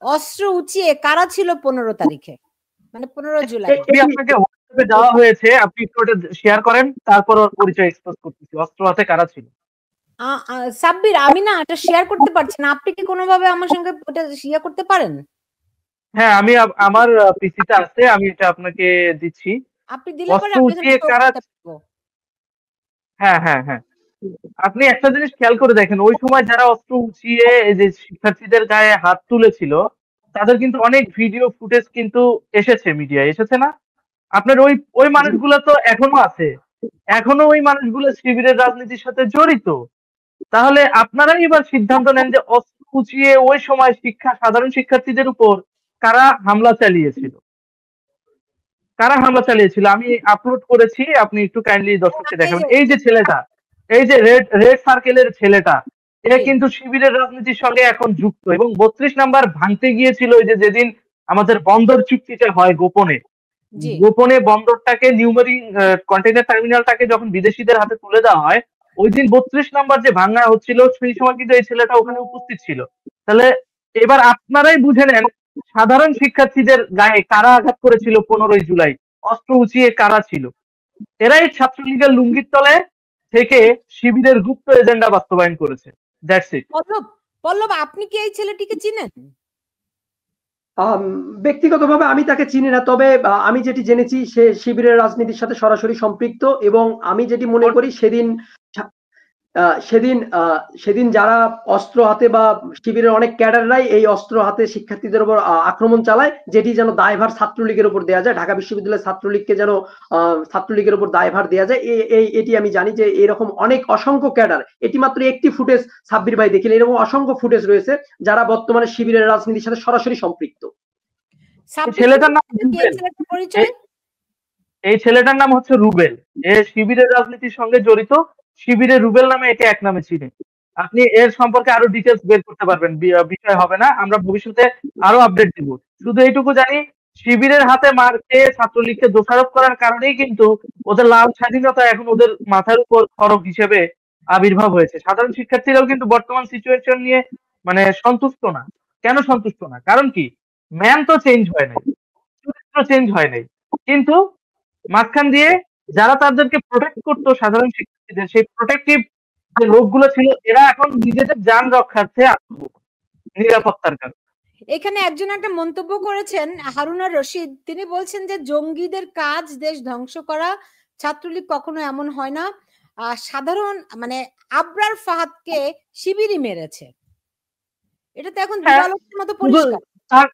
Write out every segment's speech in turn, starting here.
অস্ত্র উঁচিয়ে কারা ছিল 15 তারিখে, মানে 15 জুলাই? আপনাকে হোয়াটসঅ্যাপে দেওয়া হয়েছে, আপনি একটু ওটা শেয়ার করেন, তারপর ওর পরিচয় এক্সপোজ করতেছি, অস্ত্র হাতে কারা ছিল। সাব্বির, আমি না এটা শেয়ার করতে পারছি না, আপনি কি কোনোভাবে আমার সঙ্গে ওটা শেয়ার করতে পারেন? হ্যাঁ, আমি আমার পিসিতে আছে, আমি এটা আপনাকে দিচ্ছি। আপনি দিলে পরে অস্ত্র আমি উঁচিয়ে কারা, হ্যাঁ হ্যাঁ হ্যাঁ, আপনি একটা জিনিস খেয়াল করে দেখেন, ওই সময় যারা অস্ত্র উঁচিয়ে এই যে শিক্ষার্থীদের গায়ে হাত তুলেছিল, তাদের কিন্তু অনেক ভিডিও ফুটেজ কিন্তু এসেছে, মিডিয়ায় এসেছে না? আপনার ওই ওই মানুষগুলো তো এখনো আছে, এখনো ওই মানুষগুলো শিবিরের রাজনীতির সাথে জড়িত। তাহলে আপনারাই এবার সিদ্ধান্ত নেন যে অস্ত্র উঁচিয়ে ওই সময় সাধারণ শিক্ষার্থীদের উপর কারা হামলা চালিয়েছিল, কারা হামলা চালিয়েছিল। আমি আপলোড করেছি, আপনি একটু কাইন্ডলি দর্শককে দেখাবেন। এই যে ছেলেটা, এই যে রেড রেড সার্কেলের ছেলেটা, এ কিন্তু শিবিরের রাজনীতির সঙ্গে এখন যুক্ত, এবং 32 নাম্বার ভাঙতে গিয়েছিল ওই যে যেদিন আমাদের বন্দর চুক্তিটা হয় গোপনে, গোপনে বন্দরটাকে নিউমারিং কন্টেইনার টার্মিনালটাকে যখন বিদেশিদের হাতে তুলে দেওয়া হয়, ওই দিন 32 নাম্বার যে ভাঙা হচ্ছিল, সেই সময় কিন্তু এই ছেলেটা ওখানে উপস্থিত ছিল। তাহলে এবার আপনারাই বুঝে নেন সাধারণ শিক্ষার্থীদের গায়ে কারা আঘাত করেছিল 15 জুলাই, অস্ত্র উঁচিয়ে কারা ছিল। এরাই ছাত্রলীগের লুঙ্গির তলে থেকে শিবিরের গুপ্ত এজেন্ডা বাস্তবায়ন করেছে। That's it. পল্লব, আপনি কি এই ছেলেটিকে চিনেন? ব্যক্তিগতভাবে আমি তাকে চিনি না, তবে আমি যেটি জেনেছি সে শিবিরের রাজনীতির সাথে সরাসরি সম্পৃক্ত, এবং আমি যেটি মনে করি সেদিন যারা অস্ত্র হাতে বা শিবিরের অনেক ক্যাডাররাই এই অস্ত্র হাতে শিক্ষার্থীদের উপর আক্রমণ চালায়, যেটি যেন দায়ভার ছাত্রলীগের উপর দেওয়া যায়, ঢাকা বিশ্ববিদ্যালয়ের ছাত্রলীগকে যেন ছাত্রলীগের উপর দায়ভার দেওয়া যায়। এটি আমি জানি যে এরকম অনেক অসংখ্য ক্যাডার, এটি মাত্র একটি ফুটেজ সাব্বির ভাই দেখিলেন, এরকম অসংখ্য ফুটেজ রয়েছে যারা বর্তমানে শিবিরের রাজনীতির সাথে সরাসরি সম্পৃক্ত। ছেলেটার নাম এই ছেলেটার নাম হচ্ছে রুবেল, এ শিবিরের রাজনীতির সঙ্গে জড়িত, শিবিরের রুবেল নামে একে এক নামে চিনে। আপনি এর সম্পর্কে আরো ডিটেলস বের করতে পারবেন, বিষয় হবে না, আমরা ভবিষ্যতে আরো আপডেট দিব। শুধু এইটুকু জানি, শিবিরের হাতে মার খেয়ে ছাত্রলীগকে দোষারোপ করার কারণেই কিন্তু ওদের লাল স্বাধীনতা এখন ওদের মাথার উপর খড়গ হিসেবে আবির্ভাব হয়েছে। সাধারণ শিক্ষার্থীরাও কিন্তু বর্তমান সিচুয়েশন নিয়ে মানে সন্তুষ্ট না। কেন সন্তুষ্ট না? কারণ কি, ম্যান তো চেঞ্জ হয় নাই, চরিত্র চেঞ্জ হয় নাই, কিন্তু মাঝখান দিয়ে যারা তাদেরকে প্রোটেক্ট করতো সাধারণ শিক্ষার্থীদের, সেই প্রোটেক্টিভ যে লোকগুলো ছিল, এরা এখন নিজেদের যান রক্ষার্থে নিরাপত্তার কারণে। এখানে একজন একটা মন্তব্য করেছেন, হারুনার রশিদ, তিনি বলছেন যে জঙ্গিদের কাজ দেশ ধ্বংস করা, ছাত্রলীগ কখনো এমন হয় না, সাধারণ মানে আবরার ফাহাদকে শিবিরই মেরেছে। এটা তো এখন দিবালোকের মতো পরিষ্কার।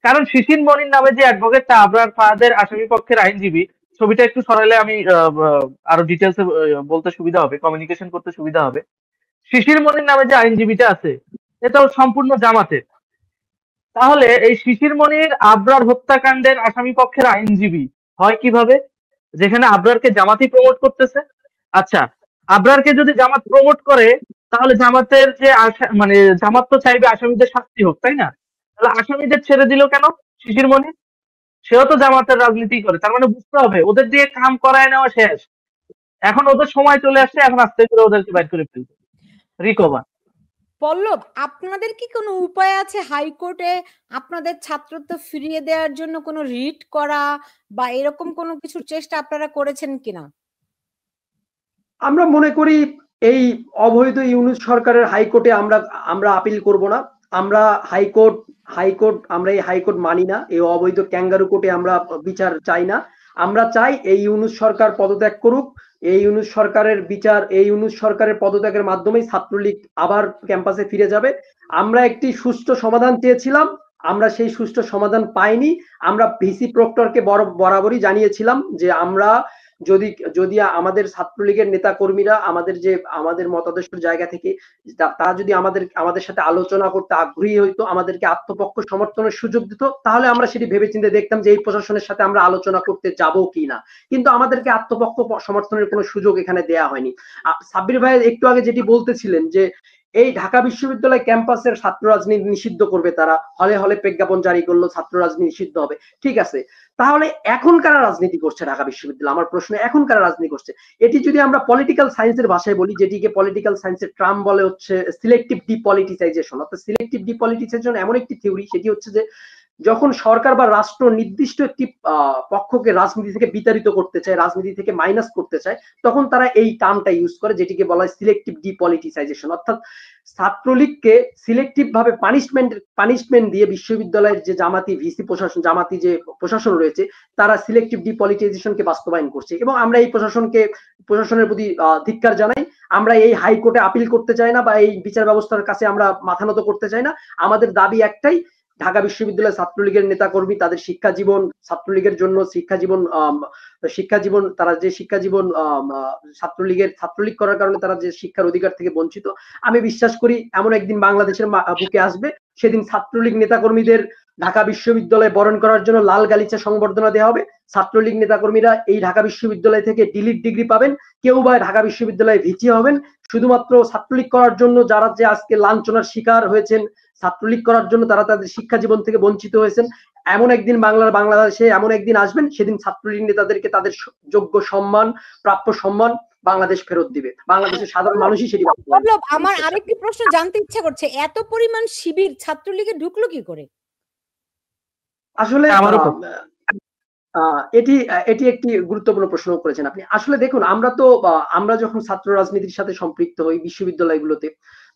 কারণ শিশির মনির নামে যে অ্যাডভোকেটটা আবরার ফাহাদের আসামি পক্ষের আইনজীবী, ছবিটা একটু সরাইলে আমি আরো ডিটেলসে বলতে সুবিধা হবে, কমিউনিকেশন করতে সুবিধা হবে। শিশির মনির নামে যে আইনজীবীটা আছে, এটাও সম্পূর্ণ জামাতের। তাহলে এই শিশির মনির আবরার হত্যাকাণ্ডের আসামি পক্ষের আইনজীবী হয় কিভাবে, যেখানে আবরারকে জামাতই প্রমোট করতেছে? আচ্ছা, আবরারকে যদি জামাত প্রমোট করে, তাহলে জামাতের যে মানে জামাত তো চাইবে আসামিদের শাস্তি হোক, তাই না? তাহলে আসামিদের ছেড়ে দিল কেন শিশির মনির? সেও তো জামাতের রাজনীতি করে, তার মানে বুঝতে হবে ওদের দিয়ে কাম করায় নেওয়া শেষ, এখন ওদের সময় চলে আসছে, এখন আস্তে করে ওদেরকে বাইর করে ফেলবে, রিকভার। পল্লব, আপনাদের কি কোনো উপায় আছে হাইকোর্টে আপনাদের ছাত্রত্ব ফিরিয়ে দেওয়ার জন্য কোনো রিট করা বা এরকম কোনো কিছুর চেষ্টা আপনারা করেছেন কিনা? আমরা মনে করি এই অবৈধ ইউনূস সরকারের হাইকোর্টে আমরা আপিল করব না। আমরা আমরা এই হাইকোর্ট মানি না। এই অবৈধ ক্যাঙ্গারু কোর্টে আমরা বিচার চাই না। আমরা চাই এই ইউনূস সরকার পদত্যাগ করুক। এই ইউনূস সরকারের বিচার, এই ইউনূস সরকারের পদত্যাগের মাধ্যমেই ছাত্রলীগ আবার ক্যাম্পাসে ফিরে যাবে। আমরা একটি সুষ্ঠু সমাধান চেয়েছিলাম, আমরা সেই সুষ্ঠু সমাধান পাইনি। আমরা ভিসি প্রক্টরকে বরাবরই জানিয়েছিলাম যে আমরা যদি আমাদের ছাত্রলীগের নেতা কর্মীরা আমাদের মতাদর্শের জায়গা থেকে তারা যদি আমাদের সাথে আলোচনা করতে আগ্রহী হইতো, আমাদেরকে আত্মপক্ষ সমর্থনের সুযোগ দিত, তাহলে আমরা সেটি ভেবেচিন্তে দেখতাম যে এই প্রশাসনের সাথে আমরা আলোচনা করতে যাব কিনা। কিন্তু আমাদেরকে আত্মপক্ষ সমর্থনের কোনো সুযোগ এখানে দেয়া হয়নি। সাব্বির ভাই একটু আগে যেটি বলতেছিলেন যে এই ঢাকা বিশ্ববিদ্যালয় ক্যাম্পাসের ছাত্র রাজনীতি নিষিদ্ধ করবে, তারা হলে হলে প্রজ্ঞাপন জারি করলো ছাত্র রাজনীতি নিষিদ্ধ হবে, ঠিক আছে। তাহলে এখন কারা রাজনীতি করছে ঢাকা বিশ্ববিদ্যালয়? আমার প্রশ্ন, এখন কারা রাজনীতি করছে? এটি যদি আমরা পলিটিক্যাল সায়েন্সের ভাষায় বলি, যেটিকে পলিটিক্যাল সায়েন্সের ট্রাম বলে হচ্ছে সিলেক্টিভ ডিপলিটিসাইজেশন। অর্থাৎ সিলেক্টিভ ডিপলিটিসাইজেশন এমন একটি থিওরি, সেটি হচ্ছে যে যখন সরকার বা রাষ্ট্র নির্দিষ্ট একটি পক্ষকে রাজনীতি থেকে বিতাড়িত করতে চায়, রাজনীতি থেকে মাইনাস করতে চায়, তখন তারা এই টার্মটা ইউজ করে, যেটিকে বলা হয় সিলেক্টিভ ডিপলিটিসাইজেশন। অর্থাৎ ছাত্রলীগকে সিলেক্টিভ ভাবে পানিশমেন্ট দিয়ে বিশ্ববিদ্যালয়ের যে জামাতি ভিসি প্রশাসন, জামাতি যে প্রশাসন রয়েছে, তারা সিলেক্টিভ ডিপলিটাইজেশনকে বাস্তবায়ন করছে। এবং আমরা এই প্রশাসনের প্রতি ধিক্কার জানাই। আমরা এই হাইকোর্টে আপিল করতে চাই না, বা এই বিচার ব্যবস্থার কাছে আমরা মাথা নত করতে চাই না। আমাদের দাবি একটাই, ঢাকা বিশ্ববিদ্যালয় ছাত্রলীগের নেতাকর্মী তাদের শিক্ষা জীবন, ছাত্রলীগের জন্য শিক্ষা জীবন তারা যে শিক্ষা জীবন ছাত্রলীগ করার কারণে তারা যে শিক্ষার অধিকার থেকে বঞ্চিত, আমি বিশ্বাস করি এমন একদিন বাংলাদেশের বুকে আসবে, সেদিন ছাত্রলীগ নেতাকর্মীদের ঢাকা বিশ্ববিদ্যালয়ে বরণ করার জন্য লাল গালিচা সংবর্ধনা দেওয়া হবে। ছাত্রলীগ নেতাকর্মীরা এই ঢাকা বিশ্ববিদ্যালয় থেকে ডিলিট ডিগ্রি পাবেন, কেউ বা ঢাকা বিশ্ববিদ্যালয়ে ভিচি হবেন, শুধুমাত্র ছাত্রলীগ করার জন্য। যারা যে আজকে লাঞ্ছনার শিকার হয়েছেন ছাত্রলীগ করার জন্য, তারা তাদের শিক্ষা জীবন থেকে বঞ্চিত হয়েছেন, এমন একদিন বাংলাদেশে এমন একদিন আসবেন, সেদিন ছাত্রলীগ নেতাদেরকে তাদের যোগ্য সম্মান, প্রাপ্য সম্মান বাংলাদেশ ফেরত দিবে। বাংলাদেশের সাধারণ মানুষই সেটি। আমার আরেকটি প্রশ্ন জানতে ইচ্ছা করছে, এত পরিমাণ শিবির ছাত্রলীগে ঢুকলো কি করে? আসলে এটি একটি গুরুত্বপূর্ণ প্রশ্ন করেছেন আপনি। আসলে দেখুন, আমরা যখন ছাত্র রাজনীতির সাথে সম্পৃক্ত হই বিশ্ববিদ্যালয়গুলোতে,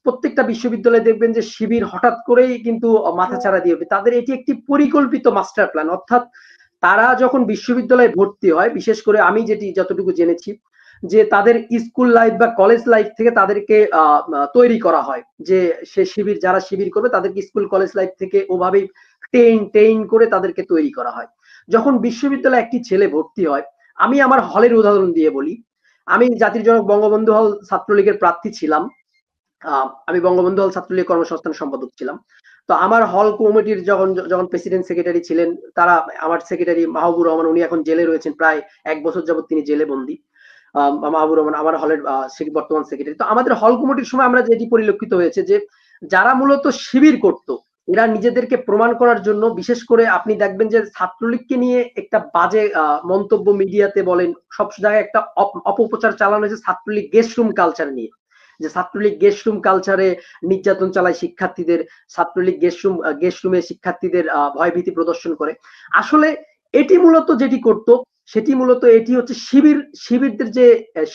প্রত্যেকটা বিশ্ববিদ্যালয়ে দেখবেন যে শিবির হঠাৎ করেই কিন্তু মাথাচাড়া দিয়ে ওঠে। তাদের এটি একটি পরিকল্পিত মাস্টার প্ল্যান। অর্থাৎ তারা যখন বিশ্ববিদ্যালয়ে ভর্তি হয়, বিশেষ করে আমি যতটুকু জেনেছি, যে তাদের স্কুল লাইফ বা কলেজ লাইফ থেকে তাদেরকে তৈরি করা হয়, যে যারা শিবির করবে তাদেরকে স্কুল কলেজ লাইফ থেকে ওভাবেই ট্রেন করে তাদেরকে তৈরি করা হয়। যখন বিশ্ববিদ্যালয়ে একটি ছেলে ভর্তি হয়, আমি আমার হলের উদাহরণ দিয়ে বলি। আমি জাতির জনক বঙ্গবন্ধু হল ছাত্রলীগের প্রার্থী ছিলাম। আমি বঙ্গবন্ধু হল ছাত্রলীগ কর্মসংস্থান সম্পাদক ছিলাম। তো আমার হল কমিটির যখন প্রেসিডেন্ট সেক্রেটারি ছিলেন, তারা আমার সেক্রেটারি মাহবুবুর রহমান, উনি এখন জেলে রয়েছেন, প্রায় 1 বছর যাবত তিনি জেলে বন্দী। মাহবুবুর রহমান আমার হলের বর্তমান সেক্রেটারি। তো আমাদের হল কমিটির সময় আমরা যেটি পরিলক্ষিত হয়েছে, যে যারা মূলত শিবির করত, এরা নিজেদেরকে প্রমাণ করার জন্য, বিশেষ করে আপনি দেখবেন যে ছাত্রলীগকে নিয়ে একটা বাজে মন্তব্য মিডিয়াতে বলেন, সব জায়গায় একটা অপপ্রচার চালানো হয়েছে ছাত্রলীগ গেস্ট রুম কালচার নিয়ে, যে ছাত্রলীগ গেস্ট রুম কালচারে নির্যাতন চালায় শিক্ষার্থীদের, ছাত্রলীগ গেস্ট রুমে শিক্ষার্থীদের ভয়ভীতি প্রদর্শন করে। আসলে এটি মূলত যেটি করত, সেটি মূলত এটি হচ্ছে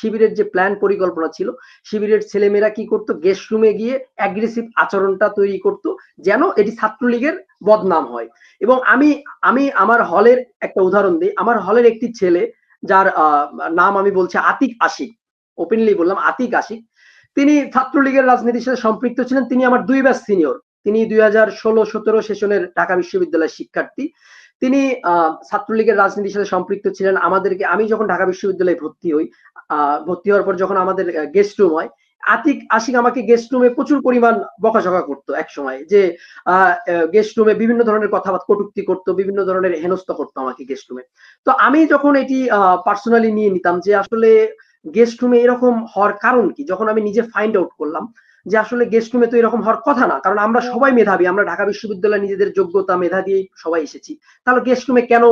শিবিরের যে প্ল্যান পরিকল্পনা ছিল। শিবিরের ছেলেমেয়েরা কি করতো, গেস্ট রুমে গিয়ে অ্যাগ্রেসিভ আচরণটা তৈরি করত, যেন এটি ছাত্রলীগের বদনাম হয়। এবং আমি আমার হলের একটা উদাহরণ দিই। আমার হলের একটি ছেলে, যার নাম আমি বলছি আতিক আশিক, ওপেনলি বললাম আতিক আশিক, তিনি ছাত্রলীগের রাজনীতির সাথে সম্পৃক্ত ছিলেন। তিনি আমার 2 ব্যাচ সিনিয়র। তিনি 2016-17 সেশনের ঢাকা বিশ্ববিদ্যালয়ের শিক্ষার্থী। তিনি ছাত্রলীগের রাজনীতির সাথে সম্পৃক্ত ছিলেন। আমি যখন ঢাকা বিশ্ববিদ্যালয়ে ভর্তি হওয়ার পর যখন আমাদের গেস্ট রুম হয়, আতিক আশিক আমাকে গেস্ট রুমে প্রচুর পরিমাণ বকাঝকা করতো এক সময়, যে গেস্ট রুমে বিভিন্ন ধরনের কথাবার্তা কটূক্তি করতো, বিভিন্ন ধরনের হেনস্থা করতো আমাকে গেস্ট রুমে। তো আমি যখন এটি পার্সোনালি নিয়ে নিতাম, যে আসলে গেস্ট রুমে এরকম হওয়ার কারণ কি, যখন আমি নিজে ফাইন্ড আউট করলাম যে আসলে গেস্ট রুমে তো এরকম হওয়ার কথা না, কারণ আমরা সবাই মেধাবী, আমরা ঢাকা বিশ্ববিদ্যালয়ে নিজেদের যোগ্যতা মেধা দিয়েই সবাই এসেছি, তাহলে গেস্ট রুমে কেন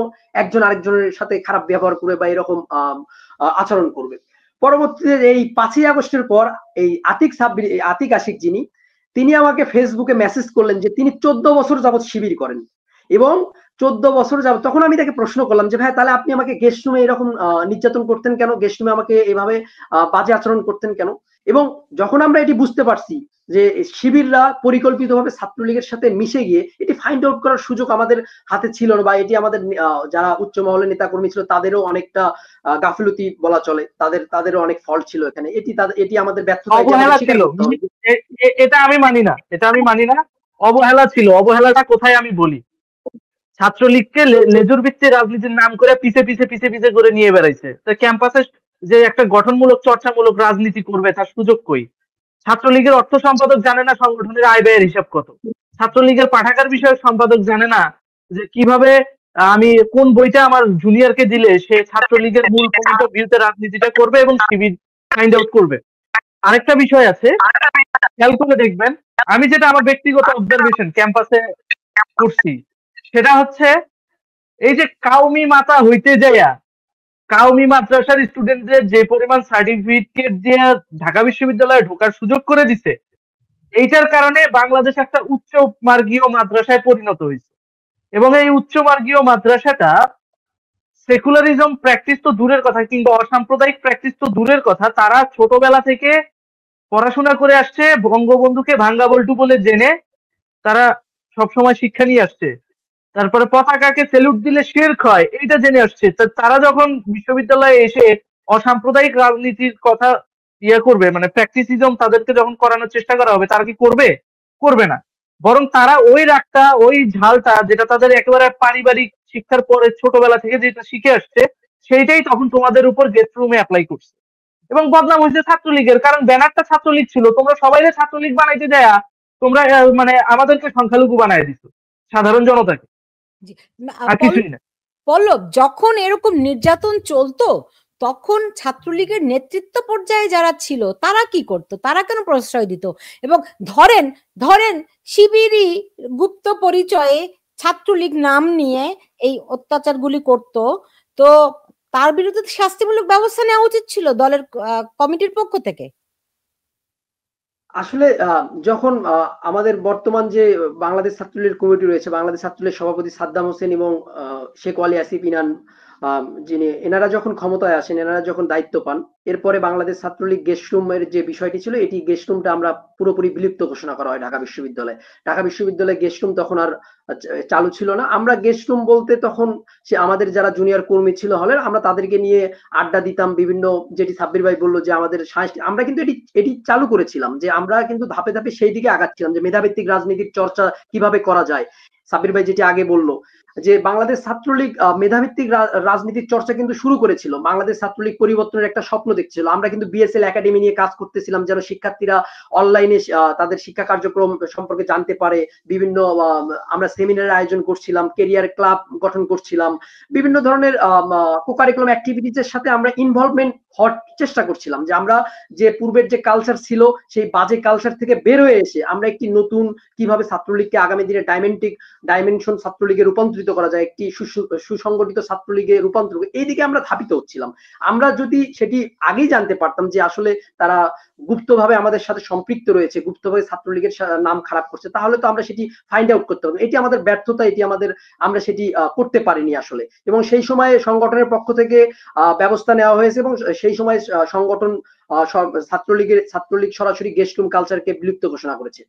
একজন আরেকজনের সাথে খারাপ ব্যবহার করবে বা এরকম আচরণ করবে। পরবর্তীতে এই 5ই আগস্টের পর এই আতিক আশিক তিনি আমাকে ফেসবুকে মেসেজ করলেন যে তিনি 14 বছর যাবত শিবির করেন, এবং 14 বছর যাবত। তখন আমি তাকে প্রশ্ন করলাম যে ভাই, তাহলে আপনি আমাকে গেস্ট রুমে এরকম নির্যাতন করতেন কেন, গেস্ট রুমে আমাকে এভাবে বাজে আচরণ করতেন কেন? এবং যখন আমরা এটি বুঝতে পারছি যে শিবিররা পরিকল্পিতভাবে ছাত্রলীগের সাথে মিশে গিয়ে, এটি ফাইন্ড আউট করার সুযোগ আমাদের হাতে ছিল না, বা এটি আমাদের যারা উচ্চ মহলের নেতাকর্মী ছিল তাদেরও অনেকটা গাফিলতি বলা চলে, তাদেরও অনেক ফল্ট ছিল এখানে। এটি আমাদের ব্যর্থতা ছিল। এটা আমি মানি না, অবহেলা ছিল। অবহেলাটা কোথায় আমি বলি, ছাত্রলীগকে লেজুর ভিত্তিক রাজনীতির নাম করে পিছে করে নিয়ে বেড়াইছে। তো ক্যাম্পাসে যে একটা গঠনমূলক চর্চামূলক রাজনীতি করবে তার সুযোগ কই? ছাত্রলীগের অর্থ সম্পাদক জানে না সংগঠনের আয় ব্যয়ের হিসাব কত। ছাত্রলীগের পাঠাগার বিষয়ক সম্পাদক জানে না যে কিভাবে আমি কোন বইটা আমার জুনিয়রকে দিলে সে ছাত্রলীগের মূল পয়েন্ট অফ ভিউতে রাজনীতিটা করবে এবং শিবির ফাইন্ড আউট করবে। আরেকটা বিষয় আছে, খেয়াল করে দেখবেন, আমি যেটা আমার ব্যক্তিগত অবজারভেশন ক্যাম্পাসে করছি, সেটা হচ্ছে এই যে কাউমি মাতা হইতে যাইয়া কাউমি মাদ্রাসার স্টুডেন্টদের যে পরিমাণ সার্টিফিকেট দিয়ে ঢাকা বিশ্ববিদ্যালয়ে ঢোকার সুযোগ করে দিছে, এইটার কারণে বাংলাদেশ একটা উচ্চ মার্গীয় মাদ্রাসায় পরিণত হয়েছে। এবং এই উচ্চ মার্গীয় মাদ্রাসাটা সেকুলারিজম প্র্যাকটিস তো দূরের কথা, কিংবা অসাম্প্রদায়িক প্র্যাকটিস তো দূরের কথা, তারা ছোটবেলা থেকে পড়াশোনা করে আসছে, বঙ্গবন্ধুকে ভাঙ্গা বল্টু বলে জেনে তারা সবসময় শিক্ষা নিয়ে আসছে। তারপরে পতাকাকে সেলুট দিলে শিরক হয়, এইটা জেনে আসছে। তারা যখন বিশ্ববিদ্যালয়ে এসে অসাম্প্রদায়িক রাজনীতির কথা করবে, মানে প্র্যাকটিসিজম তাদেরকে যখন করানোর চেষ্টা করা হবে, তারা কি করবে? করবে না। বরং তারা ওই রাগটা, ওই ঝালটা, যেটা তাদের একেবারে পারিবারিক শিক্ষার পরে ছোটবেলা থেকে যেটা শিখে আসছে, সেইটাই তখন তোমাদের উপর গেস্ট রুমে অ্যাপ্লাই করছে। এবং বদনাম হয়েছে ছাত্রলীগের, কারণ ব্যানারটা ছাত্রলীগ ছিল, তোমরা সবাই ছাত্রলীগ বানাইতে দেয়া তোমরা মানে আমাদেরকে সংখ্যালঘু বানাই দিছো, সাধারণ জনতাকে, আর কিছুই না। পল্লব, যখন এরকম নির্যাতন চলতো তখন ছাত্রলীগের নেতৃত্ব পর্যায়ে যারা ছিল তারা কি করত? তারা কেন প্রশ্রয় দিত? এবং ধরেন ধরেন শিবিরই গুপ্ত পরিচয়ে ছাত্রলীগ নাম নিয়ে এই অত্যাচারগুলি করত, তো তার বিরুদ্ধে শাস্তিমূলক ব্যবস্থা নেওয়া উচিত ছিল দলের কমিটির পক্ষ থেকে। আসলে যখন আমাদের বর্তমান যে বাংলাদেশ ছাত্রলীগের কমিটি রয়েছে, বাংলাদেশ ছাত্রলীগের সভাপতি সাদ্দাম হোসেন এবং শেখ ওয়ালি আসিফ ইনান, যিনি, এনারা যখন ক্ষমতায় আসেন, এনারা যখন দায়িত্ব পান, এরপরে বাংলাদেশ ছাত্রলীগ গেস্ট রুমের যে বিষয়টি ছিল, এটি গেস্ট রুমটা আমরা পুরোপুরি বিলুপ্ত ঘোষণা করা হয় ঢাকা বিশ্ববিদ্যালয়ে। ঢাকা বিশ্ববিদ্যালয়ে গেস্ট রুম তখন আর চালু ছিল না। আমরা গেস্ট রুম বলতে তখন সে আমাদের যারা জুনিয়র কর্মী ছিল হলের, আমরা তাদেরকে নিয়ে আড্ডা দিতাম। বিভিন্ন, যেটি সাব্বির ভাই বললো যে আমাদের আমরা কিন্তু এটি চালু করেছিলাম, যে আমরা কিন্তু ধাপে ধাপে সেই দিকে আগাচ্ছিলাম যে মেধাভিত্তিক রাজনীতির চর্চা কিভাবে করা যায়। সাব্বির ভাই যেটি আগে বললো যে বাংলাদেশ ছাত্রলীগ মেধাভিত্তিক রাজনীতির চর্চা কিন্তু শুরু করেছিল। বাংলাদেশ ছাত্রলীগ পরিবর্তনের একটা স্বপ্ন দেখছিল। আমরা কিন্তু বিএসএল একাডেমি নিয়ে কাজ করতেছিলাম, যেন শিক্ষার্থীরা অনলাইনে তাদের শিক্ষা কার্যক্রম সম্পর্কে জানতে পারে। বিভিন্ন আমরা সেমিনারের আয়োজন করছিলাম, কেরিয়ার ক্লাব গঠন করছিলাম, বিভিন্ন ধরনের কোকারিকুলাম অ্যাক্টিভিটিজের সাথে আমরা ইনভলভমেন্ট হওয়ার চেষ্টা করছিলাম, যে আমরা যে পূর্বের যে কালচার ছিল সেই বাজে কালচার থেকে বের হয়ে এসে আমরা একটি নতুন কিভাবে ছাত্রলীগকে আগামী দিনে ডাইমেনশন ছাত্রলীগে রূপান্তরিত করা যায়, একটি সুসংগঠিত ছাত্রলীগে রূপান্তর, এই দিকে আমরা ধাবিত হচ্ছিলাম। আমরা যদি সেটি আগেই জানতে পারতাম যে আসলে তারা গুপ্তভাবে আমাদের সাথে সম্পৃক্ত রয়েছে, গুপ্তভাবে ছাত্রলীগের নাম খারাপ করছে, তাহলে তো আমরা সেটি ফাইন্ড আউট করতে পারবো। এটি আমাদের ব্যর্থতা, এটি আমরা সেটি করতে পারিনি আসলে। এবং সেই সময় সংগঠনের পক্ষ থেকে ব্যবস্থা নেওয়া হয়েছে, এবং সেই সময় সংগঠন ছাত্রলীগ সরাসরি গেস্ট রুম কালচারকে বিলুপ্ত ঘোষণা করেছে।